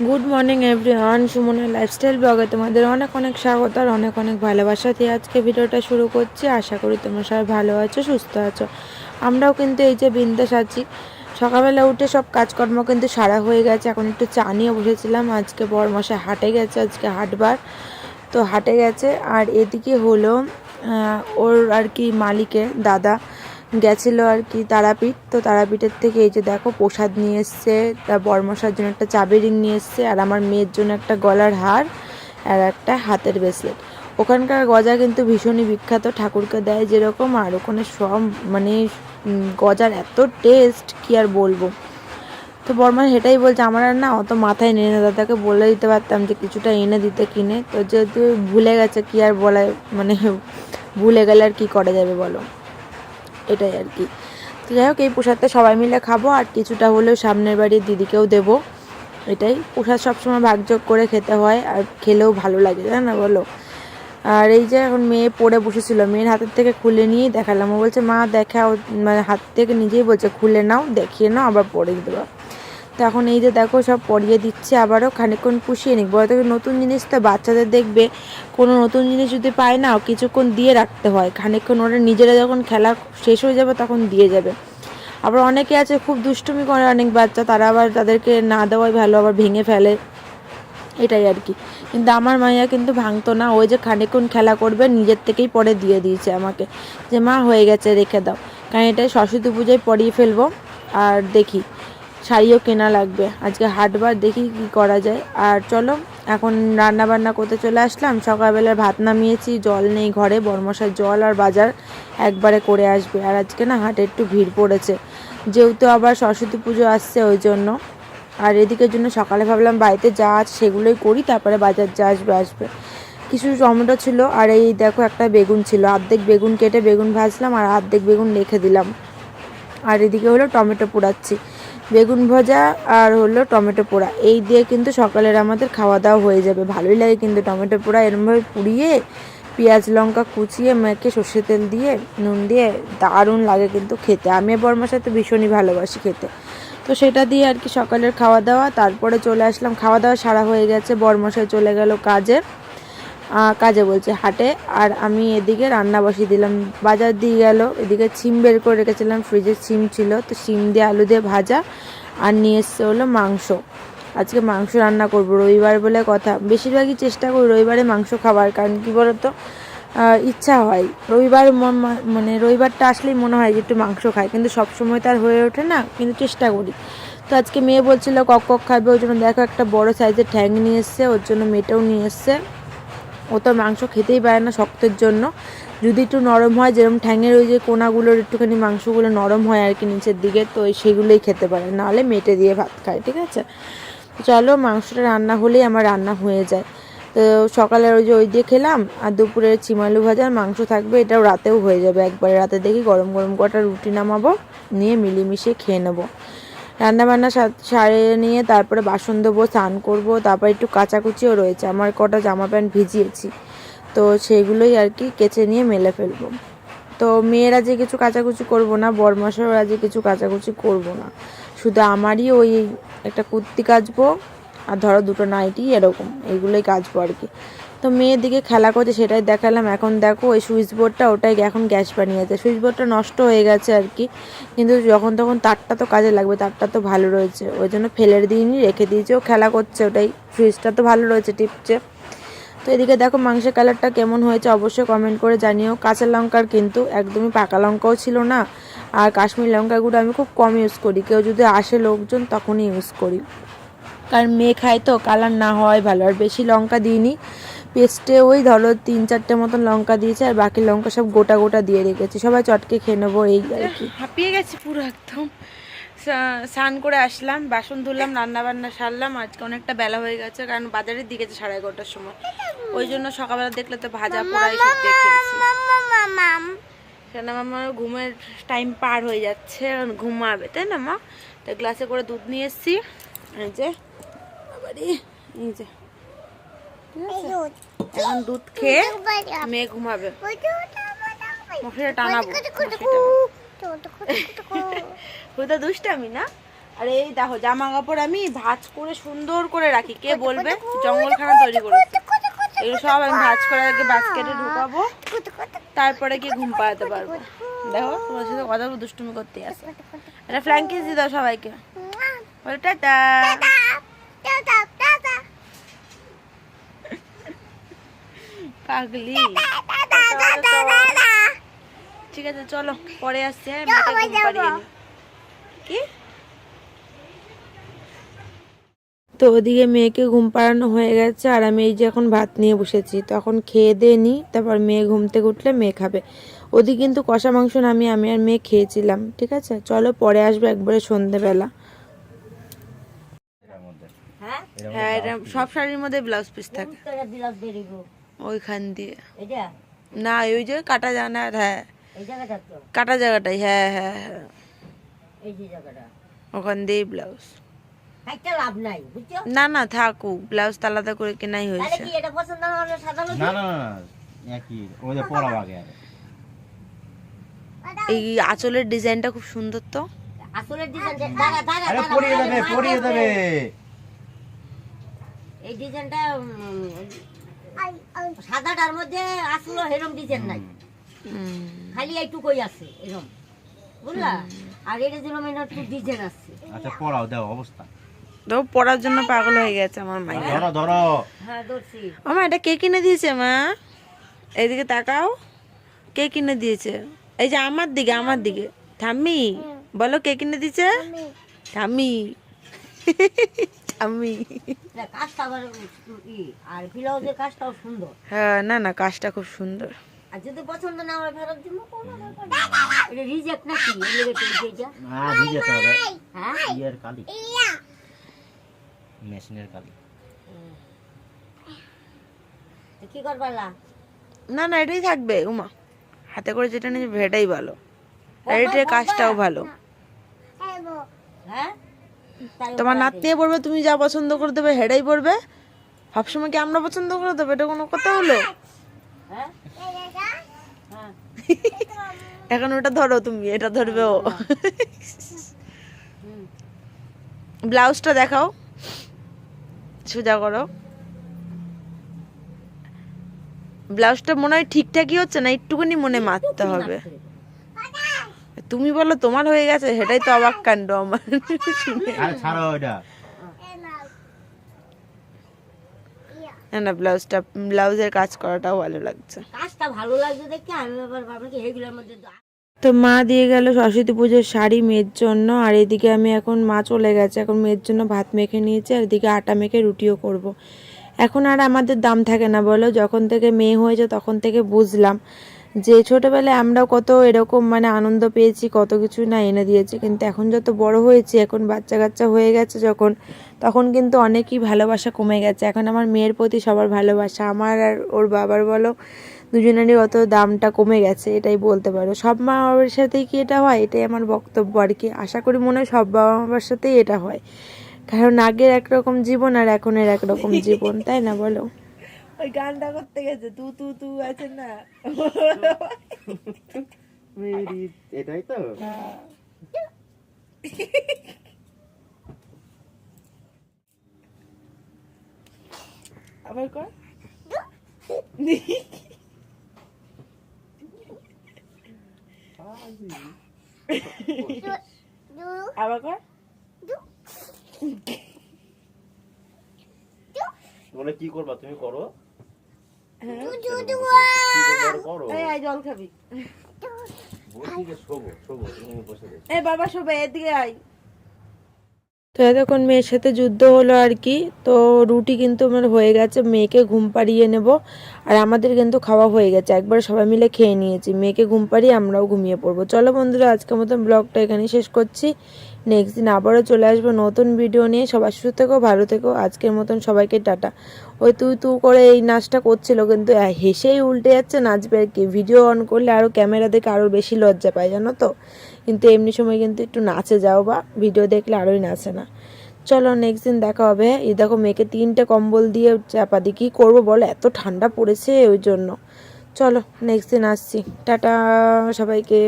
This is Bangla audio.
গুড মর্নিং এভরিওয়ান, সুমনের লাইফস্টাইল ব্লগে তোমাদের অনেক অনেক স্বাগত আর অনেক অনেক ভালোবাসা দিয়ে আজকে ভিডিওটা শুরু করছি। আশা করি তোমরা সবাই ভালো আছো, সুস্থ আছো। আমরাও কিন্তু এই যে বিন্দাস আছি। সকালবেলা উঠে সব কাজকর্ম কিন্তু সারা হয়ে গেছে। এখন একটু চা নিয়ে বসেছিলাম। আজকে বরমশাই হাটে গেছে, আজকে হাটবার, তো হাটে গেছে। আর এদিকে হলো ওর আর কি মালিকের দাদা গেছিলো আর কি তারাপীঠ। তো তারাপীঠের থেকে এই যে দেখো প্রসাদ নিয়ে এসছে, তার বরমশার জন্য একটা চাবি রিং নিয়ে এসছে, আর আমার মেয়ের জন্য একটা গলার হার আর একটা হাতের ব্রেসলেট। ওখানকার গজা কিন্তু ভীষণই বিখ্যাত, ঠাকুরকে দেয় যেরকম, আর ওখানে সব মানে গজার এত টেস্ট কি আর বলবো। তো বর্মা সেটাই বলছে, আমার আর না অত মাথায় নেই না, দাদাকে বলে দিতে পারতাম যে কিছুটা এনে দিতে কিনে, তো যেহেতু ভুলে গেছে কি আর বলায়, মানে ভুলে গেলে আর কি করা যাবে বলো, এটাই আর কি। তো যাই হোক, এই প্রসাদটা সবাই মিলে খাবো, আর কিছুটা হলেও সামনের বাড়ির দিদিকেও দেবো। এটাই প্রসাদ সবসময় ভাগযোগ করে খেতে হয়, আর খেলেও ভালো লাগে, তাই না বলো। আর এই যে এখন মেয়ে পড়ে বসেছিল, মেয়ের হাতের থেকে খুলে নিয়েই দেখালাম। ও বলছে মা দেখাও, মানে হাত থেকে নিজেই বলছে খুলে নাও, দেখিয়ে নাও, আবার পরে দেবো। তো এখন এই যে দেখো সব পরিয়ে দিচ্ছে, আবারও খানিকক্ষণ পুষিয়ে নিক। বড় থেকে নতুন জিনিস তো বাচ্চাদের দেখবে, কোনো নতুন জিনিস যদি পায় না, কিছুক্ষণ দিয়ে রাখতে হয়, খানিকক্ষণ ওরা নিজেরা যখন খেলা শেষ হয়ে যাবে তখন দিয়ে যাবে। আবার অনেকে আছে খুব দুষ্টুমি করে অনেক বাচ্চা, তারা আবার তাদেরকে না দেওয়াই ভালো, আবার ভেঙে ফেলে, এটাই আর কি। কিন্তু আমার মাইয়া কিন্তু ভাঙতো না, ওই যে খানিকক্ষণ খেলা করবে নিজের থেকেই পরে দিয়ে দিয়েছে আমাকে, যে মা হয়ে গেছে রেখে দাও, কারণ এটাই সরস্বতী পুজোয় পরিয়ে ফেলবো। আর দেখি শাড়িও কেনা লাগবে, আজকে হাটবার, দেখি কি করা যায়। আর চলো এখন রান্না বান্না করতে চলে আসলাম। সকালবেলার ভাত নামিয়েছি, জল নেই ঘরে, বরমশার জল আর বাজার একবারে করে আসবে। আর আজকে না হাটে একটু ভিড় পড়েছে, যেহেতু আবার সরস্বতী পুজো আসছে ওই জন্য। আর এদিকের জন্য সকালে ভাবলাম বাড়িতে যা আছে সেগুলোই করি, তারপরে বাজার যা আসবে আসবে। কিছু টমেটো ছিল, আর এই দেখো একটা বেগুন ছিল, অর্ধেক বেগুন কেটে বেগুন ভাজলাম, আর অর্ধেক বেগুন রেখে দিলাম। আর এদিকে হলো টমেটো পোড়াচ্ছি, বেগুন ভাজা আর হলো টমেটো পোড়া, এই দিয়ে কিন্তু সকালের আমাদের খাওয়া দাওয়া হয়ে যাবে। ভালোই লাগে কিন্তু টমেটো পোড়া, এরমভাবে পুড়িয়ে পেঁয়াজ লঙ্কা কুচিয়ে মেখে সর্ষে তেল দিয়ে নুন দিয়ে দারুণ লাগে কিন্তু খেতে। আমি বর্মার সাথে ভীষণই ভালোবাসি খেতে। তো সেটা দিয়ে আর কি সকালের খাওয়া দাওয়া, তারপরে চলে আসলাম, খাওয়া দাওয়া সারা হয়ে গেছে, বরমশাই চলে গেল কাজে, কাজে বলছে হাটে। আর আমি এদিকে রান্না বসিয়ে দিলাম, বাজার দিয়ে গেল, এদিকে সিম বের করে রেখেছিলাম, ফ্রিজে সিম ছিল, তো সিম দিয়ে আলু দিয়ে ভাজা, আর নিয়ে এসছে হলো মাংস। আজকে মাংস রান্না করব, রবিবার বলে কথা, বেশিরভাগই চেষ্টা করি রবিবারে মাংস খাবার, কারণ কী বলতো ইচ্ছা হয় রবিবার, মানে রবিবারটা আসলেই মনে হয় যে একটু মাংস খাই, কিন্তু সব সময় তার হয়ে ওঠে না, কিন্তু চেষ্টা করি। তো আজকে মেয়ে বলছিল কক কক খাবে, ওই জন্য দেখো একটা বড় সাইজের ঠ্যাং নিয়ে এসছে, ওর জন্য মেয়েটাও নিয়ে এসছে। ও তো মাংস খেতেই পারে না শক্তের জন্য, যদি একটু নরম হয়, যেরকম ঠ্যাঙের ওই যে কোনাগুলোর একটুখানি মাংসগুলো নরম হয় আর কি নিচের দিকে, তো সেগুলোই খেতে পারে, নাহলে মেটে দিয়ে ভাত খায়, ঠিক আছে। চলো মাংসটা রান্না হলেই আমার রান্না হয়ে যায়। তো সকালের ওই যে ওই দিয়ে খেলাম, আর দুপুরের চিমালু ভাজার মাংস থাকবে, এটাও রাতেও হয়ে যাবে একবারে। রাতে দেখি গরম গরম কটা রুটি নামাবো, নিয়ে মিলিমিশিয়ে খেয়ে নেবো। রান্নাবান্না সারে নিয়ে তারপরে বাসন দেবো, স্নান করবো, তারপর একটু কাচাকুচিও রয়েছে, আমার কটা জামা প্যান্ট ভিজিয়েছি, তো সেগুলোই আর কি কেচে নিয়ে মেলে ফেলবো। তো মেয়েরা যে কিছু কাচাকুচি করবো না, বরমাসেরা যে কিছু কাচাকুচি করবো না, শুধু আমারই ওই একটা কুর্তি কাচবো, আর ধরো দুটো নাইটি, এরকম এইগুলোই কাচবো আর কি। তো মেয়ের দিকে খেলা করছে সেটাই দেখালাম। এখন দেখো ওই সুইচ বোর্ডটা, ওটাই এখন গ্যাস বানিয়েছে, সুইচ বোর্ডটা নষ্ট হয়ে গেছে আর কি, কিন্তু যখন তখন তারটা তো কাজে লাগবে, তারটা তো ভালো রয়েছে, ওই জন্য ফেলে দিইনি, রেখে দিয়েছে, ও খেলা করছে ওটাই, সুইচটা তো ভালো রয়েছে, টিপছে। তো এদিকে দেখো মাংসের কালারটা কেমন হয়েছে অবশ্যই কমেন্ট করে জানিও। কাঁচা লঙ্কার কিন্তু একদমই পাকা লঙ্কাও ছিল না, আর কাশ্মীর লঙ্কা গুঁড়ো আমি খুব কম ইউজ করি, কেউ যদি আসে লোকজন তখনই ইউজ করি, কারণ মেয়ে খায় তো, কালার না হওয়াই ভালো। আর বেশি লঙ্কা দিইনি পেস্টে, ওই ধরো 3-4টে মতন লঙ্কা দিয়েছে, আর বাকি লঙ্কা সব গোটা গোটা দিয়ে রেখেছি, সবাই চটকে খেয়ে নেবো, এই আর কি। হাঁপিয়ে গেছি পুরো একদম। স্নান করে আসলাম, বাসন ধুলাম, রান্নাবান্না সারলাম। আজকে অনেকটা বেলা হয়ে গেছে, কারণ বাজারের দিকে 11:30টার সময়, ওই জন্য সকালবেলা দেখলে তো ভাজা পোড়াই সব দেখেছি। আমার ঘুমের টাইম পার হয়ে যাচ্ছে, ঘুমাবে তাই না মা। তো গ্লাসে করে দুধ নিয়ে এসেছি, এই যে আবারই, এই যে এখন দুধ খেয়ে মেয়ে ঘুমাবে, মশাটা টানাবো। ওটা দুষ্টামি না, আর এই দেখো জামা কাপড় আমি ভাঁজ করে সুন্দর করে রাখি, কে বলবে জঙ্গলখানা তৈরি করেছে। এগুলো সব আমি ভাঁজ করে আগে বাস্কেটে ঢুকাবো, তারপরে কি ঘুম পাড়াতে পারবো। দেখো তোমার সাথে কথা দুষ্টুমি করতে আসে। এটা ফ্ল্যাঙ্কিস দিয়ে দাও সবাইকে, বলে টাটা। পাগলি, ঠিক আছে চলো পরে আসছি। হ্যাঁ মেয়েকে ঘুম পাড়িয়ে নিই। কি তো ওদিকে মেয়েকে ঘুম পাড়ানো হয়ে গেছে, আর আমি এই যে এখন ভাত নিয়ে বসেছি। তখন খেয়ে দিয়ে নিই, তারপর মেয়ে ঘুম থেকে উঠলে মেয়ে খাবে। ওদিকে কিন্তু কষা মাংস আমি আর মেয়ে খেয়েছিলাম। ঠিক আছে চলো পরে আসবে একবারে সন্ধ্যেবেলা। হ্যাঁ এটা সব শাড়ির মধ্যে ব্লাউজ পিস থাকে ওইখান দিয়ে, না ওই যে কাটা জানা। হ্যাঁ কাটা জায়গাটাই, হ্যাঁ হ্যাঁ হ্যাঁ ওখান দিয়ে ব্লাউজ। না না থাকুক, ব্লাউজ আলাদা করে কেনাই হয়েছে। এই আঁচলের ডিজাইনটা খুব সুন্দর তো। আঁচলের এই ডিজাইনটা সাদাটার মধ্যে আসলে এরকম ডিজাইন নাই, খালি এইটুকুই আছে এরকম, বুঝলা? আর এটা যেরকম একটু ডিজাইন আছে। আচ্ছা পড়াও দাও অবস্থা দাও, পড়ার জন্য পাগল হয়ে গেছে আমার মা। ধরো ধরো। হ্যাঁ ধরছি। আমা এটা কে কিনে দিয়েছে মা? এইদিকে তাকাও, কে কিনে দিয়েছে? এই যে আমার দিকে, আমার দিকে। ঠাম্মি বলো কে কিনে দিয়েছে? ঠাম্মি। ঠাম্মি। কাজটা আবার আর ব্লাউজের কাজটাও সুন্দর। হ্যাঁ না না কাজটা খুব সুন্দর। আর যদি পছন্দ না হয় ফেরত দিব। এটা রিজেক্ট নাকি? এটা হ্যাঁ রিজেক্ট হবে। হ্যাঁ ইয়ার কালি, মেশিনের কালি। কি করবালা? না না এটাই থাকবে উমা, হাতে করে যেটা নিয়ে ভেটাই ভালো, আর এটার কাজটাও ভালো। হ্যাঁ তোমার নাতনি পড়বে, তুমি যা পছন্দ করে দেবে হেডাই পড়বে। সবসময় কি আমরা পছন্দ করে দেবো? এটা কোনো কথা হলো? এখন ওটা ধরো তুমি, এটা ধরবে ও। ব্লাউজটা দেখাও, সোজা করো। ব্লাউজটা মনে হয় ঠিকঠাকই হচ্ছে না, একটুখানি মনে মারতে হবে। তুমি বলো তোমার হয়ে গেছে, সেটাই তো অবাক কাণ্ড আমার। ছাড়ো এটা। না ব্লাউজটা, ব্লাউজের কাজ করাটাও ভালো লাগছে। কাজটা ভালো লাগছে দেখে আমি আবার ভাবলাম কি এগুলোর মধ্যে। তো মা দিয়ে গেল সরস্বতী পুজোর শাড়ি মেয়ের জন্য, আর এদিকে আমি এখন মা চলে গেছে, এখন মেয়ের জন্য ভাত মেখে নিয়েছি, আর এদিকে আটা মেখে রুটিও করব। এখন আর আমাদের দাম থাকে না বলো, যখন থেকে মেয়ে হয়েছে তখন থেকে বুঝলাম যে ছোটোবেলায় আমরাও কত এরকম মানে আনন্দ পেয়েছি, কত কিছু না এনে দিয়েছি, কিন্তু এখন যত বড় হয়েছি, এখন বাচ্চা কাচ্চা হয়ে গেছে যখন, তখন কিন্তু অনেকই ভালোবাসা কমে গেছে। এখন আমার মেয়ের প্রতি সবার ভালোবাসা, আমার আর ওর বাবার বলো দুজনেরই অত দামটা কমে গেছে, এটাই বলতে পারো। সব মা বাবার সাথেই কি এটা হয়? এটাই আমার বক্তব্য আর কি। আশা করি মনে হয় সব বাবা মার সাথেই এটা হয়, কারণ আগের একরকম জীবন আর এখনের একরকম জীবন, তাই না বলো? ওই গানটা করতে গেছে তু তু তু আছে না, এটাই তো। আবার কর। আবার কর। বলে কি করবা তুমি? করো জল খাবি? শোবো শোবো, তুমি বসে দেখো। এই বাবা শোবে, এদিকে আয়। তো এতক্ষণ মেয়ের সাথে যুদ্ধ হলো আর কি। তো রুটি কিন্তু আমার হয়ে গেছে, মেয়েকে ঘুম পাড়িয়ে নেব, আর আমাদের কিন্তু খাওয়া হয়ে গেছে, একবার সবাই মিলে খেয়ে নিয়েছি। মেয়েকে ঘুম পাড়িয়ে আমরাও ঘুমিয়ে পড়বো। চলো বন্ধুরা আজকের মতন ব্লগটা এখানেই শেষ করছি। নেক্সট দিন আবারও চলে আসবো নতুন ভিডিও নিয়ে। সবাই সুস্থ থেকো, ভালো থেকো। আজকের মতন সবাইকে টাটা। ওই তুই তু করে এই নাচটা করছিল, কিন্তু হেসেই উল্টে যাচ্ছে, নাচবে আর কি। ভিডিও অন করলে আরও ক্যামেরা দেখে আরও বেশি লজ্জা পায় জানো তো, কিন্তু এমনি সময় কিন্তু একটু নাচে যাও, বা ভিডিও দেখলে আরোই নাচে না। চলো নেক্সট দিন দেখা হবে। এই দেখো মেয়েকে 3টে কম্বল দিয়ে চাপা দিই, কী করবো বলো, এত ঠান্ডা পড়েছে ওই জন্য। চলো নেক্সট দিন আসছি, টাটা সবাইকে।